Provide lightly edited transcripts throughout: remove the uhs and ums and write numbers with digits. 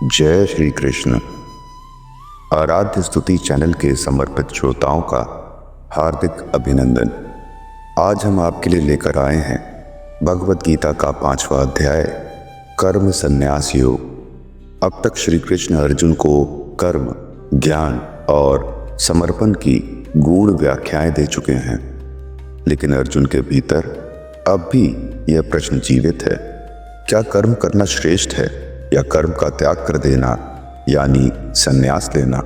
जय श्री कृष्ण। आराध्य स्तुति चैनल के समर्पित श्रोताओं का हार्दिक अभिनंदन। आज हम आपके लिए लेकर आए हैं भगवत गीता का 5वां अध्याय कर्म संन्यास योग। अब तक श्री कृष्ण अर्जुन को कर्म, ज्ञान और समर्पण की गूढ़ व्याख्याएं दे चुके हैं, लेकिन अर्जुन के भीतर अब भी यह प्रश्न जीवित है, क्या कर्म करना श्रेष्ठ है या कर्म का त्याग कर देना यानी संन्यास लेना।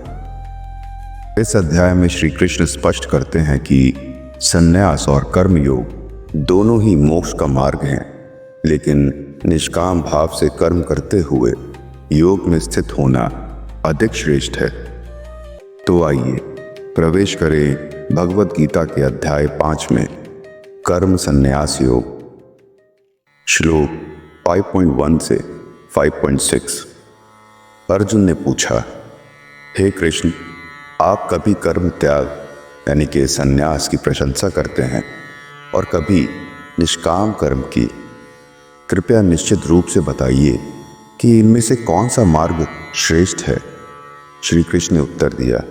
इस अध्याय में श्री कृष्ण स्पष्ट करते हैं कि संन्यास और कर्म योग दोनों ही मोक्ष का मार्ग हैं, लेकिन निष्काम भाव से कर्म करते हुए योग में स्थित होना अधिक श्रेष्ठ है। तो आइए प्रवेश करें भगवत गीता के अध्याय 5 में कर्म संन्यास योग। श्लोक 5.1 से 5.6। अर्जुन ने पूछा, हे कृष्ण, आप कभी कर्म त्याग यानी कि संन्यास की प्रशंसा करते हैं और कभी निष्काम कर्म की। कृपया निश्चित रूप से बताइए कि इनमें से कौन सा मार्ग श्रेष्ठ है। श्री कृष्ण ने उत्तर दिया,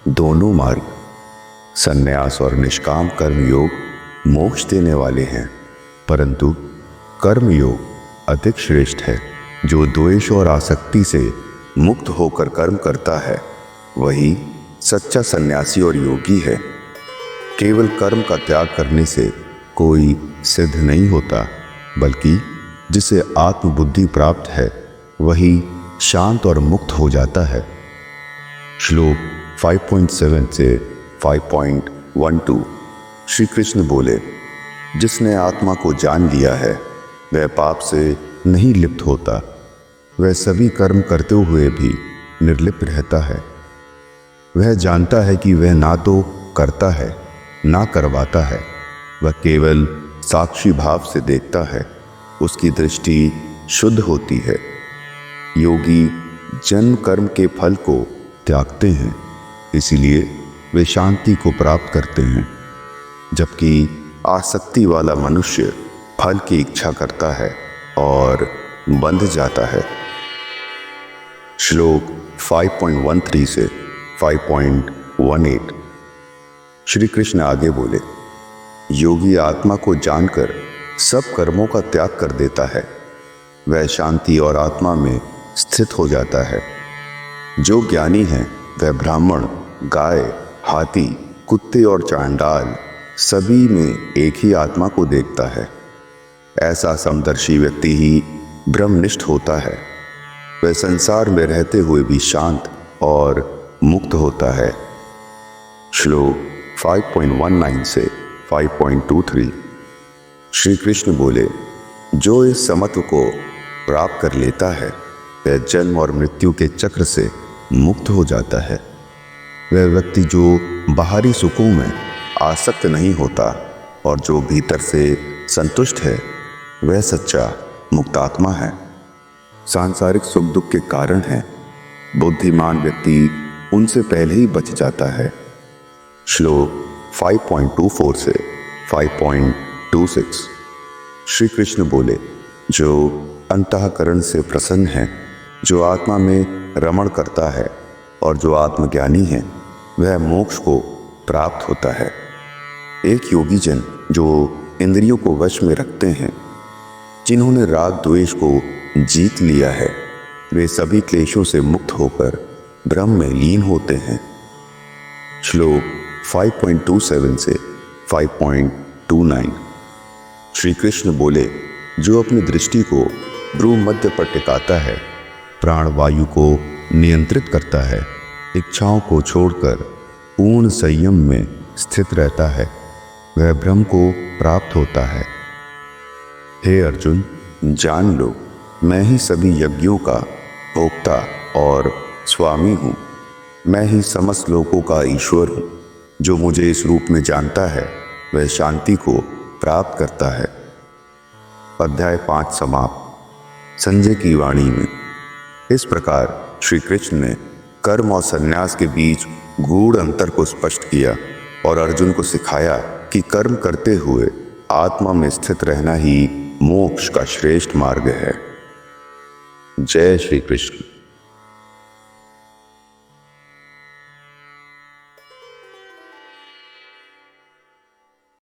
दोनों मार्ग, संन्यास और निष्काम कर्म योग मोक्ष देने वाले हैं, परंतु कर्म योग अधिक श्रेष्ठ है। जो द्वेष और आसक्ति से मुक्त होकर कर्म करता है वही सच्चा सन्यासी और योगी है। केवल कर्म का त्याग करने से कोई सिद्ध नहीं होता, बल्कि जिसे आत्मबुद्धि प्राप्त है वही शांत और मुक्त हो जाता है। श्लोक 5.7 से 5.12। श्री कृष्ण बोले, जिसने आत्मा को जान लिया है वह पाप से नहीं लिप्त होता, वह सभी कर्म करते हुए भी निर्लिप्त रहता है। वह जानता है कि वह ना तो करता है ना करवाता है, वह केवल साक्षी भाव से देखता है, उसकी दृष्टि शुद्ध होती है। योगी जन्म कर्म के फल को त्यागते हैं, इसीलिए वे शांति को प्राप्त करते हैं, जबकि आसक्ति वाला मनुष्य फल की इच्छा करता है और बंध जाता है। श्लोक 5.13 से 5.18। श्री कृष्ण आगे बोले, योगी आत्मा को जानकर सब कर्मों का त्याग कर देता है, वह शांति और आत्मा में स्थित हो जाता है। जो ज्ञानी है वह ब्राह्मण, गाय, हाथी, कुत्ते और चांडाल सभी में एक ही आत्मा को देखता है। ऐसा समदर्शी व्यक्ति ही ब्रह्मनिष्ठ होता है। वह संसार में रहते हुए भी शांत और मुक्त होता है। श्लोक 5.19 से 5.23। श्री कृष्ण बोले, जो इस समत्व को प्राप्त कर लेता है वह जन्म और मृत्यु के चक्र से मुक्त हो जाता है। वह व्यक्ति जो बाहरी सुखों में आसक्त नहीं होता और जो भीतर से संतुष्ट है वह सच्चा मुक्तात्मा है। सांसारिक सुख दुख के कारण है, बुद्धिमान व्यक्ति उनसे पहले ही बच जाता है। श्लोक 5.24 से 5.26। श्री कृष्ण बोले, जो अंतःकरण से प्रसन्न है, जो आत्मा में रमण करता है और जो आत्मज्ञानी है वह मोक्ष को प्राप्त होता है। एक योगी जन जो इंद्रियों को वश में रखते हैं, जिन्होंने राग द्वेष को जीत लिया है, वे सभी क्लेशों से मुक्त होकर ब्रह्म में लीन होते हैं। श्लोक 5.27 से 5.29। श्री कृष्ण बोले, जो अपनी दृष्टि को भ्रू मध्य पर टिकाता है, प्राण वायु को नियंत्रित करता है, इच्छाओं को छोड़कर पूर्ण संयम में स्थित रहता है, वह ब्रह्म को प्राप्त होता है। हे अर्जुन, जान लो, मैं ही सभी यज्ञों का भोक्ता और स्वामी हूँ। मैं ही समस्त लोकों का ईश्वर हूँ। जो मुझे इस रूप में जानता है वह शांति को प्राप्त करता है। अध्याय 5 समाप्त। संजय की वाणी में इस प्रकार श्री कृष्ण ने कर्म और संन्यास के बीच गूढ़ अंतर को स्पष्ट किया और अर्जुन को सिखाया कि कर्म करते हुए आत्मा में स्थित रहना ही मोक्ष का श्रेष्ठ मार्ग है। जय श्री कृष्ण।